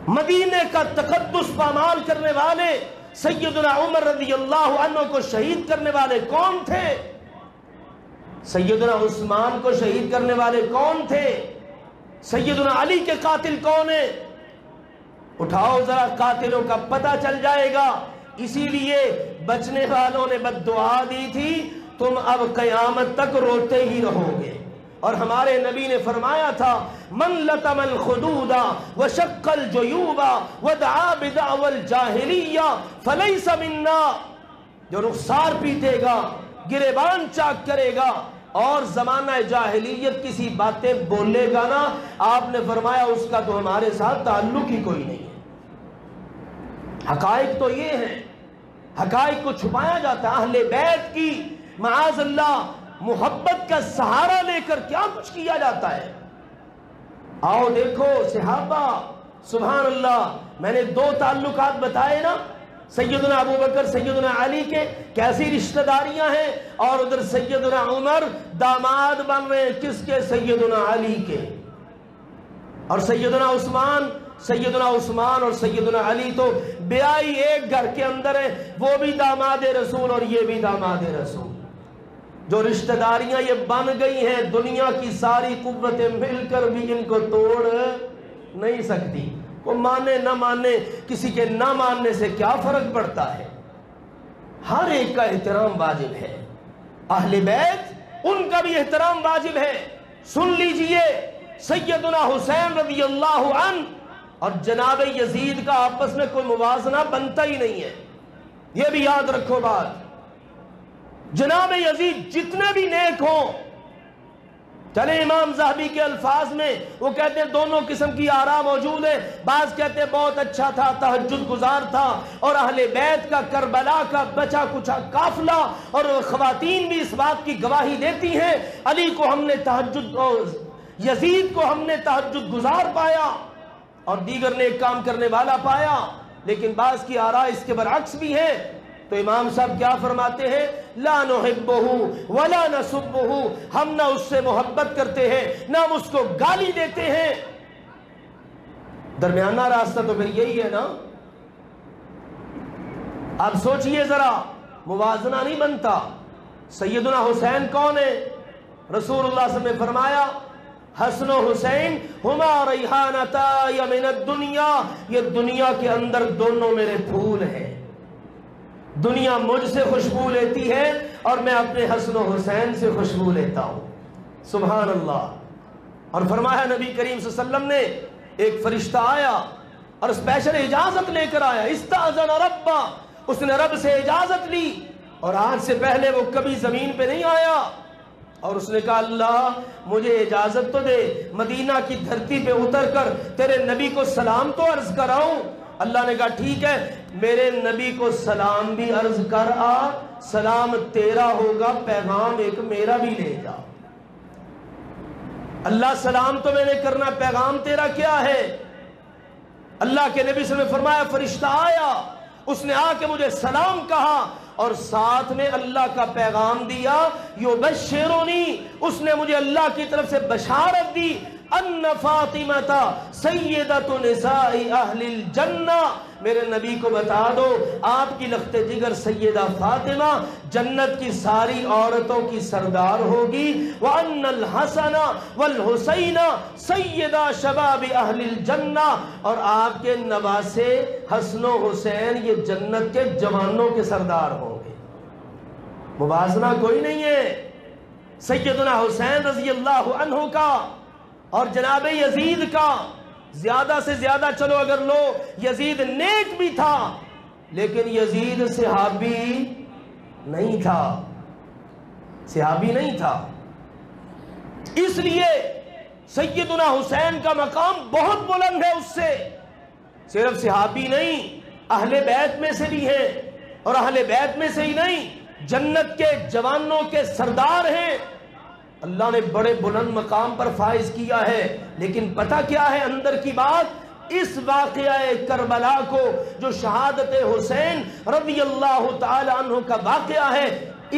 مدینے کا تقدس پامال کرنے والے سیدنا عمر رضی اللہ عنہ کو شہید کرنے والے کون تھے؟ سیدنا عثمان کو شہید کرنے والے کون تھے؟ سیدنا علی کے قاتل کون ہیں؟ اٹھاؤ ذرا، قاتلوں کا پتہ چل جائے گا۔ اسی لیے بچنے والوں نے بد دعا دی تھی تم اب قیامت تک روتے ہی رہو گے، اور ہمارے نبی نے فرمایا تھا من لطم الخدود وشق الجیوب ودعا بدعوى الجاہلیہ فلیس منا، جو رخسار پیٹے گا، گریبان چاک کرے گا اور زمانہ جاہلیت کسی باتیں بولے گا نا، آپ نے فرمایا اس کا تو ہمارے ساتھ تعلق ہی کوئی نہیں ہے۔ حقائق تو یہ ہیں، حقائق کو چھپایا جاتا ہے۔ اہل بیت کی معاذ اللہ محبت کا سہارا لے کر کیا کچھ کیا جاتا ہے۔ آؤ دیکھو صحابہ، سبحان اللہ، میں نے دو تعلقات بتائے نا، سیدنا ابو بکر سیدنا علی کے کیسی رشتہ داریاں ہیں، اور ادھر سیدنا عمر داماد بن رہے ہیں کس کے؟ سیدنا علی کے۔ اور سیدنا عثمان اور سیدنا علی تو بیائی ایک گھر کے اندر ہے، وہ بھی داماد رسول اور یہ بھی داماد رسول۔ جو رشتہ داریاں یہ بن گئی ہیں، دنیا کی ساری قوتیں مل کر بھی ان کو توڑ نہیں سکتی۔ وہ مانے نہ مانے، کسی کے نہ ماننے سے کیا فرق پڑتا ہے؟ ہر ایک کا احترام واجب ہے، اہل بیت ان کا بھی احترام واجب ہے۔ سن لیجئے، سیدنا حسین رضی اللہ عنہ اور جناب یزید کا آپس میں کوئی موازنہ بنتا ہی نہیں ہے، یہ بھی یاد رکھو بات۔ جناب یزید جتنے بھی نیک ہوں، چلے امام ذہبی کے الفاظ میں وہ کہتے ہیں دونوں قسم کی آراء موجود ہے، بعض کہتے ہیں بہت اچھا تھا، تہجد گزار تھا، اور اہل بیت کا کربلا کا بچا کچھا قافلہ اور خواتین بھی اس بات کی گواہی دیتی ہیں علی کو ہم نے تہجد، یزید کو ہم نے تہجد گزار پایا اور دیگر نیک کام کرنے والا پایا۔ لیکن بعض کی آراء اس کے برعکس بھی ہیں، تو امام صاحب کیا فرماتے ہیں؟ لا نحبہ ولا نسبہ، ہم نہ اس سے محبت کرتے ہیں نہ ہم اس کو گالی دیتے ہیں۔ درمیانہ راستہ تو پھر یہی ہے نا۔ اب سوچئے ذرا، موازنہ نہیں بنتا۔ سیدنا حسین کون ہے؟ رسول اللہ صلی اللہ علیہ وسلم نے فرمایا حسن و حسین ہما ریحانتا من الدنیا، یہ دنیا کے اندر دونوں میرے پھول ہیں، دنیا مجھ سے خوشبو لیتی ہے اور میں اپنے حسن و حسین سے خوشبو لیتا ہوں۔ سبحان اللہ۔ اور فرمایا نبی کریم صلی اللہ علیہ وسلم نے ایک فرشتہ آیا اور اسپیشل اجازت لے کر آیا، استاذن ربا، اس نے رب سے اجازت لی اور آج سے پہلے وہ کبھی زمین پہ نہیں آیا، اور اس نے کہا اللہ مجھے اجازت تو دے مدینہ کی دھرتی پہ اتر کر تیرے نبی کو سلام تو عرض کراؤں۔ اللہ نے کہا ٹھیک ہے، میرے نبی کو سلام بھی عرض کر آ، سلام تیرا ہوگا، پیغام ایک میرا بھی لے جا۔ اللہ سلام تو میں نے کرنا، پیغام تیرا کیا ہے؟ اللہ کے نبی صلی اللہ علیہ وسلم نے فرمایا فرشتہ آیا، اس نے آ کے مجھے سلام کہا اور ساتھ میں اللہ کا پیغام دیا، یبشرنی، اس نے مجھے اللہ کی طرف سے بشارت دی، ان فاطمہ سیدۃ نساء اہل الجنہ، میرے نبی کو بتا دو آپ کی لخت جگر سیدہ فاطمہ جنت کی ساری عورتوں کی سردار ہوگی، وان الحسن والحسین سیدہ شباب اہل الجنہ، اور آپ کے نواسے حسن و حسین یہ جنت کے جوانوں کے سردار ہوں گے۔ موازنہ کوئی نہیں ہے سیدنا حسین رضی اللہ عنہ کا اور جناب یزید کا، زیادہ سے زیادہ چلو اگر لو یزید نیک بھی تھا لیکن یزید صحابی نہیں تھا، صحابی نہیں تھا، اس لیے سیدنا حسین کا مقام بہت بلند ہے، اس سے صرف صحابی نہیں اہل بیت میں سے بھی ہیں، اور اہل بیت میں سے ہی نہیں جنت کے جوانوں کے سردار ہیں، اللہ نے بڑے بلند مقام پر فائز کیا ہے۔ لیکن پتہ کیا ہے اندر کی بات؟ اس واقعہ کربلا کو جو شہادت حسین رضی اللہ تعالی عنہ کا واقعہ ہے،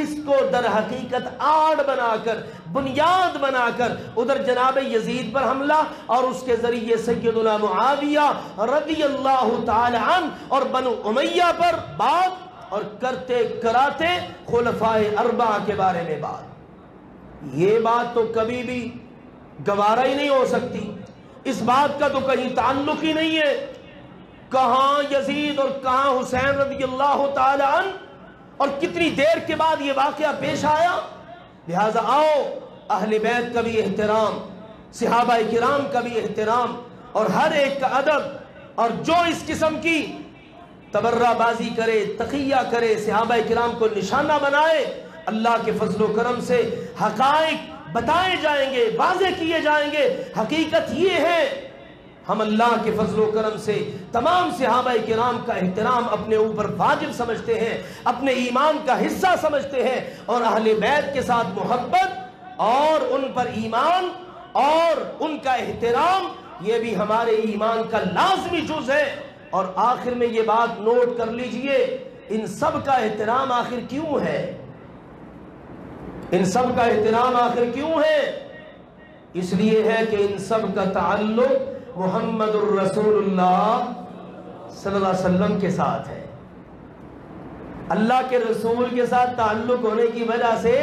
اس کو در حقیقت آڑ بنا کر، بنیاد بنا کر ادھر جناب یزید پر حملہ اور اس کے ذریعے سیدنا معاویہ رضی اللہ تعالی عنہ اور بنو امیہ پر بات، اور کرتے کراتے خلفائے اربعہ کے بارے میں بات۔ یہ بات تو کبھی بھی گوارا ہی نہیں ہو سکتی، اس بات کا تو کہیں تعلق ہی نہیں ہے، کہاں یزید اور کہاں حسین رضی اللہ تعالی عنہ، اور کتنی دیر کے بعد یہ واقعہ پیش آیا۔ لہذا آؤ اہل بیت کا بھی احترام، صحابہ کرام کا بھی احترام اور ہر ایک کا ادب، اور جو اس قسم کی تبرہ بازی کرے، تقیہ کرے، صحابہ کرام کو نشانہ بنائے، اللہ کے فضل و کرم سے حقائق بتائے جائیں گے، واضح کیے جائیں گے۔ حقیقت یہ ہے ہم اللہ کے فضل و کرم سے تمام صحابہ کرام کا احترام اپنے اوپر واجب سمجھتے ہیں، اپنے ایمان کا حصہ سمجھتے ہیں، اور اہل بیت کے ساتھ محبت اور ان پر ایمان اور ان کا احترام یہ بھی ہمارے ایمان کا لازمی جز ہے۔ اور آخر میں یہ بات نوٹ کر لیجئے، ان سب کا احترام آخر کیوں ہے؟ ان سب کا احترام آخر کیوں ہے؟ اس لیے ہے کہ ان سب کا تعلق محمد الرسول اللہ صلی اللہ علیہ وسلم کے ساتھ ہے۔ اللہ کے رسول کے ساتھ تعلق ہونے کی وجہ سے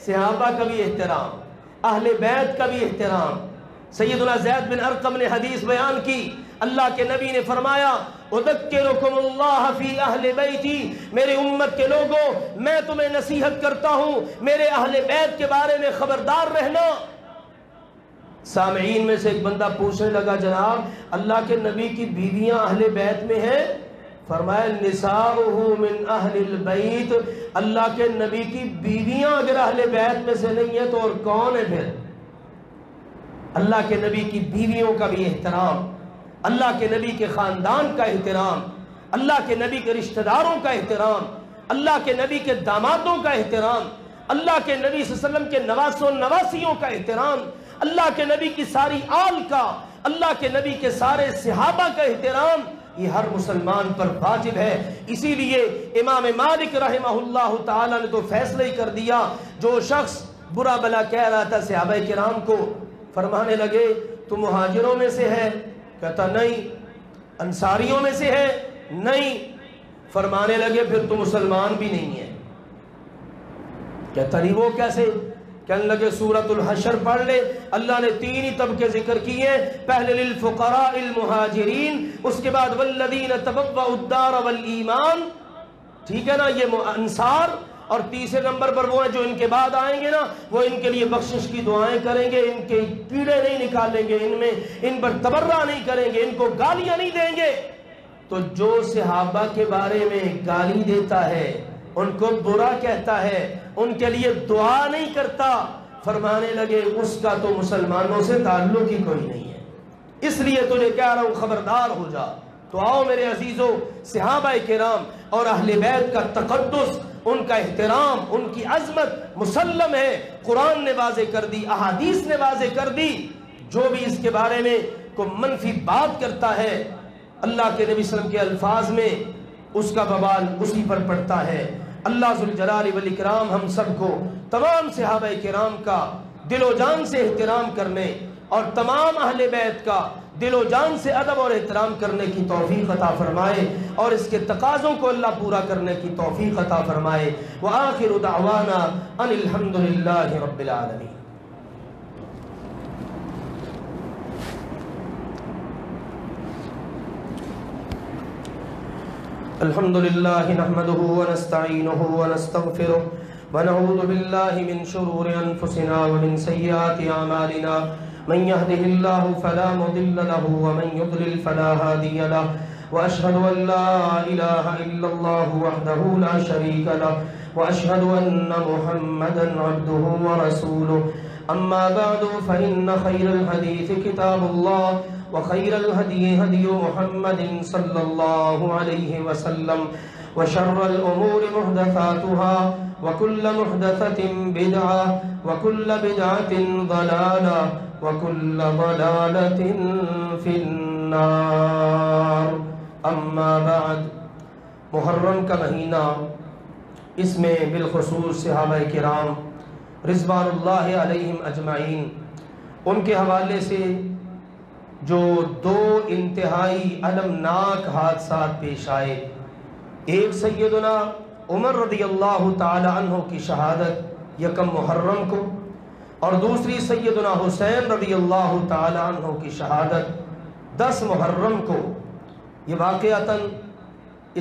صحابہ کا بھی احترام، اہل بیت کا بھی احترام۔ سیدنا زید بن ارقم نے حدیث بیان کی، اللہ کے نبی نے فرمایا اذکرکم اللہ فی اہل بیتی، میرے امت کے لوگوں میں تمہیں نصیحت کرتا ہوں میرے اہل بیت کے بارے میں خبردار رہنا۔ سامعین میں سے ایک بندہ پوچھنے لگا جناب اللہ کے نبی کی بیویاں اہل بیت میں ہیں؟ فرمایا نساؤہ من اہل البیت، اللہ کے نبی کی بیویاں اگر اہل بیت میں سے نہیں ہیں تو اور کون ہے پھر؟ اللہ کے نبی کی بیویوں کا بھی احترام، اللہ کے نبی کے خاندان کا احترام، اللہ کے نبی کے رشتہ داروں کا احترام، اللہ کے نبی کے دامادوں کا احترام، اللہ کے نبی صلی اللہ علیہ وسلم کے نواسوں نواسیوں کا احترام، اللہ کے نبی کی ساری آل کا، اللہ کے نبی کے سارے صحابہ کا احترام، یہ ہر مسلمان پر واجب ہے۔ اسی لیے امام مالک رحمہ اللہ تعالی نے تو فیصلہ ہی کر دیا، جو شخص برا بلا کہہ رہا تھا صحابہ کرام کو، فرمانے لگے تو مہاجروں میں سے ہے؟ کہتا نہیں۔ انصاریوں میں سے ہے؟ نہیں۔ فرمانے لگے پھر تو مسلمان بھی نہیں ہے۔ کہتا نہیں وہ کیسے؟ کہنے لگے سورۃ الحشر پڑھ لے، اللہ نے 3 ہی طبقے ذکر کیے، پہلے للفقراء المہاجرین، اس کے بعد والذین تبوؤا الدار والایمان، ٹھیک ہے نا، یہ انصار، اور تیسرے نمبر پر وہ ہیں جو ان کے بعد آئیں گے نا، وہ ان کے لیے بخشش کی دعائیں کریں گے، ان کے کیڑے نہیں نکالیں گے، ان پر تبرہ نہیں کریں گے، ان کو گالیاں نہیں دیں گے۔ تو جو صحابہ کے بارے میں گالی دیتا ہے، ان کو برا کہتا ہے، ان کے لیے دعا نہیں کرتا، فرمانے لگے اس کا تو مسلمانوں سے تعلق ہی کوئی نہیں ہے، اس لیے تجھے کہہ رہا ہوں خبردار ہو جا۔ تو آؤ میرے عزیزو، صحابہ کرام اور اہل بیت کا تقدس، ان کا احترام، ان کی عظمت مسلم ہے، قرآن نے واضح کر دی، احادیث نے واضح کر دی۔ جو بھی اس کے بارے میں کوئی منفی بات کرتا ہے، اللہ کے نبی صلی اللہ علیہ وسلم کے الفاظ میں اس کا وبال اسی پر پڑتا ہے۔ اللہ ذوالجلال والاکرام ہم سب کو تمام صحابہ کرام کا دل و جان سے احترام کرنے اور تمام اہل بیت کا دل و جان سے ادب اور احترام کرنے کی توفیق عطا فرمائے، اور اس کے تقاضوں کو اللہ پورا کرنے کی توفیق عطا فرمائے۔ وآخر دعوانا ان الحمدللہ رب العالمین۔ الحمد لله نحمده ونستعينه ونستغفره ونعوذ بالله من شرور أنفسنا ومن سيئات أعمالنا، من يهده الله فلا مضل له ومن يضلل فلا هادي له، وأشهد أن لا إله إلا الله وحده لا شريك له، وأشهد أن محمدا عبده ورسوله، أما بعد فإن خير الحديث كتاب الله، وخير الهدي هدي محمد صلى الله عليه وسلم، وشر الأمور محدثاتها، وكل محدثة بدعة، وكل بدعة ضلالة، وكل ضلالة في النار۔ اما بعد، محرم کا مہینہ، اس میں بالخصوص صحابہ کرام رضوان اللہ علیہم اجمعین، ان کے حوالے سے جو 2 انتہائی المناک حادثات پیش آئے، ایک سیدنا عمر رضی اللہ تعالی عنہ کی شہادت 1 محرم کو، اور دوسری سیدنا حسین رضی اللہ تعالی عنہ کی شہادت 10 محرم کو۔ یہ واقعتاً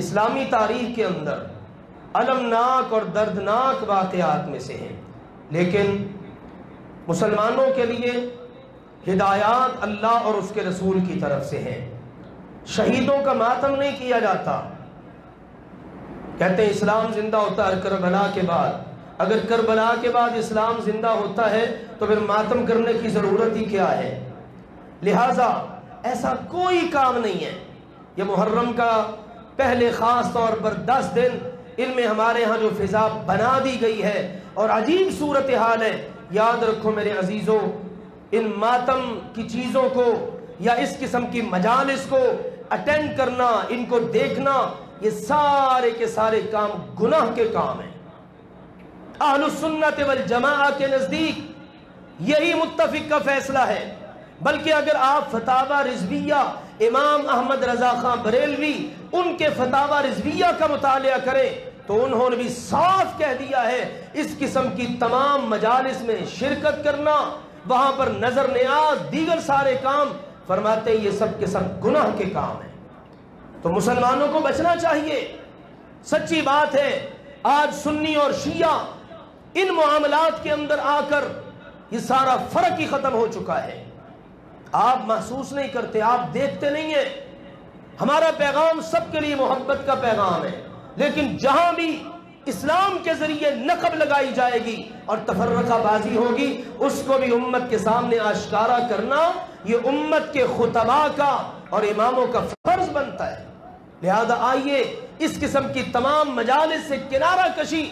اسلامی تاریخ کے اندر المناک اور دردناک واقعات میں سے ہیں، لیکن مسلمانوں کے لیے ہدایات اللہ اور اس کے رسول کی طرف سے ہیں۔ شہیدوں کا ماتم نہیں کیا جاتا، کہتے ہیں اسلام زندہ ہوتا ہے کربلا کے بعد، اگر کربلا کے بعد اسلام زندہ ہوتا ہے تو پھر ماتم کرنے کی ضرورت ہی کیا ہے؟ لہٰذا ایسا کوئی کام نہیں ہے۔ یہ محرم کا پہلے خاص طور پر 10 دن ان میں ہمارے ہاں جو فضا بنا دی گئی ہے اور عجیب صورتحال ہے، یاد رکھو میرے عزیزوں، ان ماتم کی چیزوں کو یا اس قسم کی مجالس کو اٹینڈ کرنا، ان کو دیکھنا، یہ سارے کے سارے کام گناہ کے کام ہیں۔ اہل السنت والجماعہ کے نزدیک یہی متفق کا فیصلہ ہے، بلکہ اگر آپ فتاوی رضویہ امام احمد رضا خان بریلوی ان کے فتاوی رضویہ کا مطالعہ کریں تو انہوں نے بھی صاف کہہ دیا ہے اس قسم کی تمام مجالس میں شرکت کرنا، وہاں پر نظر نیاز، دیگر سارے کام، فرماتے ہیں یہ سب کے سب گناہ کے کام ہیں۔ تو مسلمانوں کو بچنا چاہیے۔ سچی بات ہے آج سنی اور شیعہ ان معاملات کے اندر آ کر یہ سارا فرق ہی ختم ہو چکا ہے۔ آپ محسوس نہیں کرتے، آپ دیکھتے نہیں ہیں۔ ہمارا پیغام سب کے لیے محبت کا پیغام ہے، لیکن جہاں بھی اسلام کے ذریعے نقب لگائی جائے گی اور تفرقہ بازی ہوگی، اس کو بھی امت کے سامنے آشکارا کرنا یہ امت کے خطباء کا اور اماموں کا فرض بنتا ہے۔ لہذا آئیے اس قسم کی تمام مجالس سے کنارہ کشی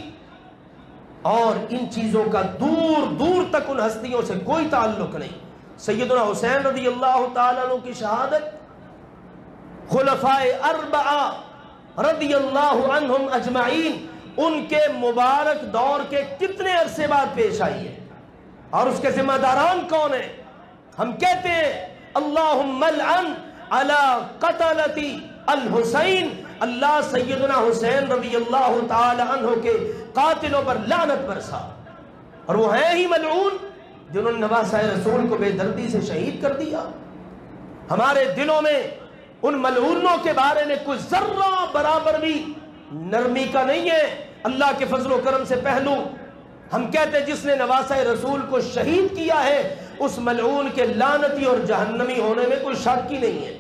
اور ان چیزوں کا دور دور تک ان ہستیوں سے کوئی تعلق نہیں۔ سیدنا حسین رضی اللہ تعالیٰ عنہ کی شہادت خلفائے 4 رضی اللہ عنہم اجمعین ان کے مبارک دور کے کتنے عرصے بعد پیش آئی ہے، اور اس کے ذمہ داران کون ہیں؟ ہم کہتے ہیں اللہم لعن علی قتلتی الحسین، اللہ سیدنا حسین رضی اللہ تعالی عنہ کے قاتلوں پر لعنت برسا۔ اور وہ ہیں ہی ملعون جنہوں نے نواسۂ رسول کو بے دردی سے شہید کر دیا۔ ہمارے دلوں میں ان ملعونوں کے بارے میں کوئی ذرہ برابر بھی نرمی کا نہیں ہے۔ اللہ کے فضل و کرم سے پہلو ہم کہتے ہیں جس نے نواسۂ رسول کو شہید کیا ہے اس ملعون کے لعنتی اور جہنمی ہونے میں کوئی شک ہی نہیں ہے،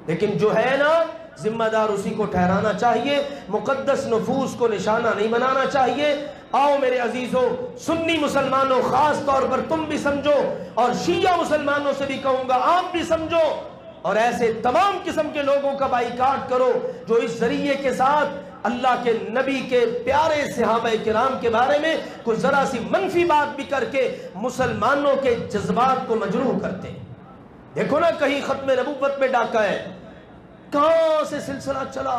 لیکن جو ہے نا ذمہ دار اسی کو ٹھہرانا چاہیے، مقدس نفوس کو نشانہ نہیں بنانا چاہیے۔ آؤ میرے عزیزوں، سنی مسلمانوں خاص طور پر تم بھی سمجھو، اور شیعہ مسلمانوں سے بھی کہوں گا آپ بھی سمجھو، اور ایسے تمام قسم کے لوگوں کا بائیکاٹ کرو جو اس ذریعے کے ساتھ اللہ کے نبی کے پیارے صحابہ کرام کے بارے میں کوئی ذرا سی منفی بات بھی کر کے مسلمانوں کے جذبات کو مجروح کرتے ہیں۔ دیکھو نا کہیں ختم نبوت میں ڈاکہ ہے، کہاں سے سلسلہ چلا،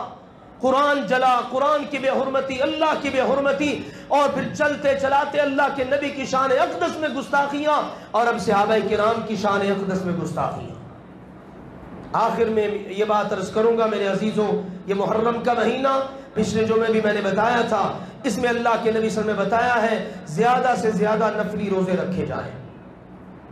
قرآن جلا، قرآن کی بے حرمتی، اللہ کی بے حرمتی، اور پھر چلتے چلاتے اللہ کے نبی کی شان اقدس میں گستاخیاں، اور اب صحابہ کرام کی شان اقدس میں گستاخیاں۔ آخر میں یہ بات عرض کروں گا میرے عزیزوں، یہ محرم کا مہینہ پچھلے جمعے بھی میں نے بتایا تھا، اس میں اللہ کے نبی صلی اللہ علیہ وسلم نے بتایا ہے زیادہ سے زیادہ نفلی روزے رکھے جائیں۔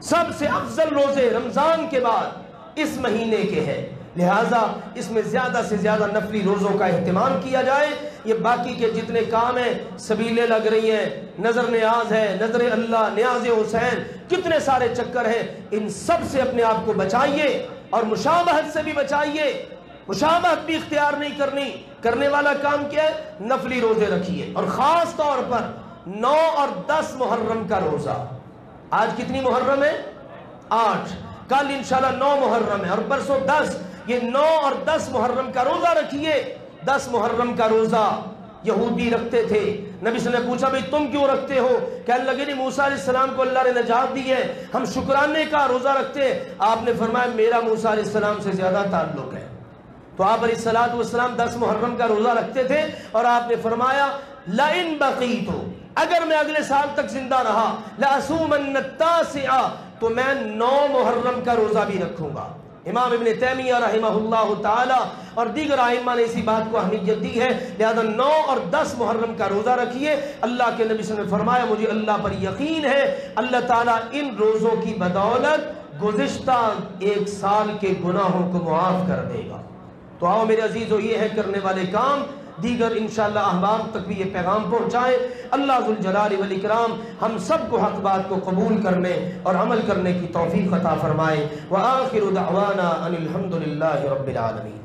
سب سے افضل روزے رمضان کے بعد اس مہینے کے ہیں، لہٰذا اس میں زیادہ سے زیادہ نفلی روزوں کا اہتمام کیا جائے۔ یہ باقی کے جتنے کام ہیں، سبیلیں لگ رہی ہیں، نظر نیاز ہے، نظر اللہ، نیاز حسین، کتنے سارے چکر ہیں، ان سب سے اپنے آپ کو بچائیے، اور مشابہت سے بھی بچائیے۔ مشابہت بھی اختیار نہیں کرنی، کرنے والا کام کیا ہے؟ نفلی روزے رکھیے، اور خاص طور پر 9 اور 10 محرم کا روزہ۔ آج کتنی محرم ہے؟ 8، کل انشاءاللہ 9 محرم ہے، اور پرسوں 10۔ یہ 9 اور 10 محرم کا روزہ رکھیے۔ 10 محرم کا روزہ یہودی رکھتے تھے، نبی صلی اللہ علیہ وسلم نے پوچھا بھئی تم کیوں رکھتے ہو؟ کہنے لگے نہیں موسیٰ علیہ السلام کو اللہ نے نجات دی ہے، ہم شکرانے کا روزہ رکھتے ہیں۔ آپ نے فرمایا میرا موسیٰ علیہ السلام سے زیادہ تعلق ہے۔ تو آپ علیہ السلام 10 محرم کا روزہ رکھتے تھے، اور آپ نے فرمایا لَإِن بَقِيتُ، اگر میں اگلے سال تک زندہ رہا، لَأَصُومَنَّ التَّاسِعَ، تو میں 9 محرم کا روزہ بھی رکھوں گا۔ امام ابن تیمیہ رحمہ اللہ تعالی اور دیگر ائمہ نے اسی بات کو اہمیت دی ہے، لہذا 9 اور 10 محرم کا روزہ رکھیے۔ اللہ کے نبی صلی اللہ علیہ وسلم نے فرمایا مجھے اللہ پر یقین ہے اللہ تعالیٰ ان روزوں کی بدولت گزشتہ 1 سال کے گناہوں کو معاف کر دے گا۔ تو آؤ میرے عزیزو، یہ ہے کرنے والے کام، دیگر انشاءاللہ احباب تک بھی یہ پیغام پہنچائیں۔ اللہ ذوالجلال والاکرام ہم سب کو حق بات کو قبول کرنے اور عمل کرنے کی توفیق عطا فرمائے۔ وآخر دعوانا ان الحمد للہ رب العالمین۔